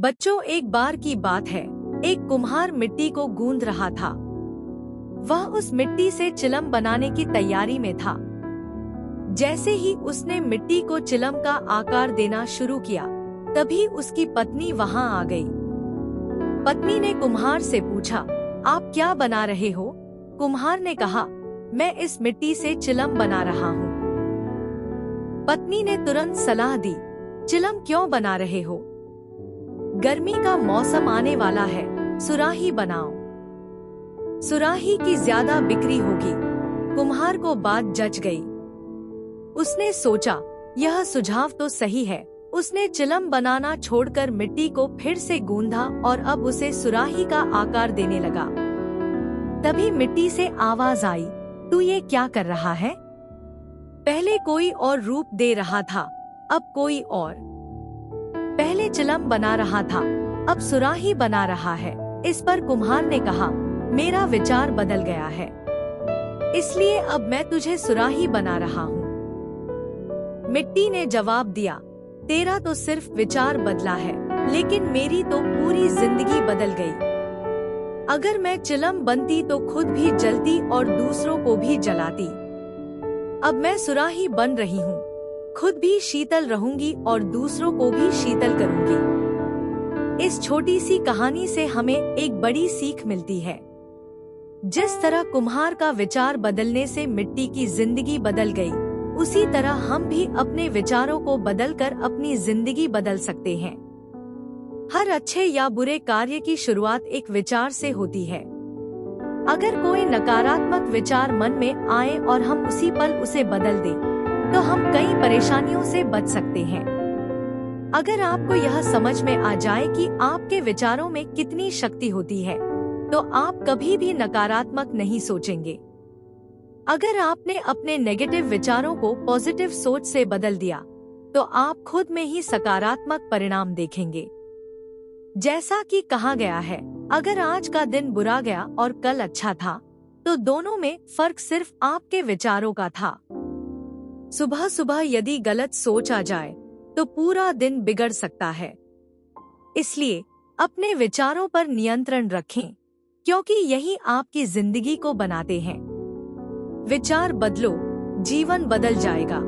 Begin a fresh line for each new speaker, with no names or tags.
बच्चों, एक बार की बात है, एक कुम्हार मिट्टी को गूंथ रहा था। वह उस मिट्टी से चिलम बनाने की तैयारी में था। जैसे ही उसने मिट्टी को चिलम का आकार देना शुरू किया, तभी उसकी पत्नी वहां आ गई। पत्नी ने कुम्हार से पूछा, आप क्या बना रहे हो? कुम्हार ने कहा, मैं इस मिट्टी से चिलम बना रहा हूँ। पत्नी ने तुरंत सलाह दी, चिलम क्यों बना रहे हो? गर्मी का मौसम आने वाला है, सुराही बनाओ। सुराही की ज्यादा बिक्री होगी। कुम्हार को बात जच गई। उसने सोचा, यह सुझाव तो सही है। उसने चिलम बनाना छोड़कर मिट्टी को फिर से गूंथा और अब उसे सुराही का आकार देने लगा। तभी मिट्टी से आवाज आई, तू ये क्या कर रहा है? पहले कोई और रूप दे रहा था, अब कोई और। पहले चिलम बना रहा था, अब सुराही बना रहा है। इस पर कुम्हार ने कहा, मेरा विचार बदल गया है, इसलिए अब मैं तुझे सुराही बना रहा हूँ। मिट्टी ने जवाब दिया, तेरा तो सिर्फ विचार बदला है, लेकिन मेरी तो पूरी जिंदगी बदल गई। अगर मैं चिलम बनती तो खुद भी जलती और दूसरों को भी जलाती। अब मैं सुराही बन रही हूँ, खुद भी शीतल रहूंगी और दूसरों को भी शीतल करूंगी। इस छोटी सी कहानी से हमें एक बड़ी सीख मिलती है। जिस तरह कुम्हार का विचार बदलने से मिट्टी की जिंदगी बदल गई, उसी तरह हम भी अपने विचारों को बदलकर अपनी जिंदगी बदल सकते हैं। हर अच्छे या बुरे कार्य की शुरुआत एक विचार से होती है। अगर कोई नकारात्मक विचार मन में आए और हम उसी पल उसे बदल दें, तो हम कई परेशानियों से बच सकते हैं। अगर आपको यह समझ में आ जाए कि आपके विचारों में कितनी शक्ति होती है, तो आप कभी भी नकारात्मक नहीं सोचेंगे। अगर आपने अपने नेगेटिव विचारों को पॉजिटिव सोच से बदल दिया, तो आप खुद में ही सकारात्मक परिणाम देखेंगे। जैसा कि कहा गया है, अगर आज का दिन बुरा गया और कल अच्छा था, तो दोनों में फर्क सिर्फ आपके विचारों का था। सुबह सुबह यदि गलत सोच आ जाए, तो पूरा दिन बिगड़ सकता है। इसलिए अपने विचारों पर नियंत्रण रखें, क्योंकि यही आपकी जिंदगी को बनाते हैं। विचार बदलो, जीवन बदल जाएगा।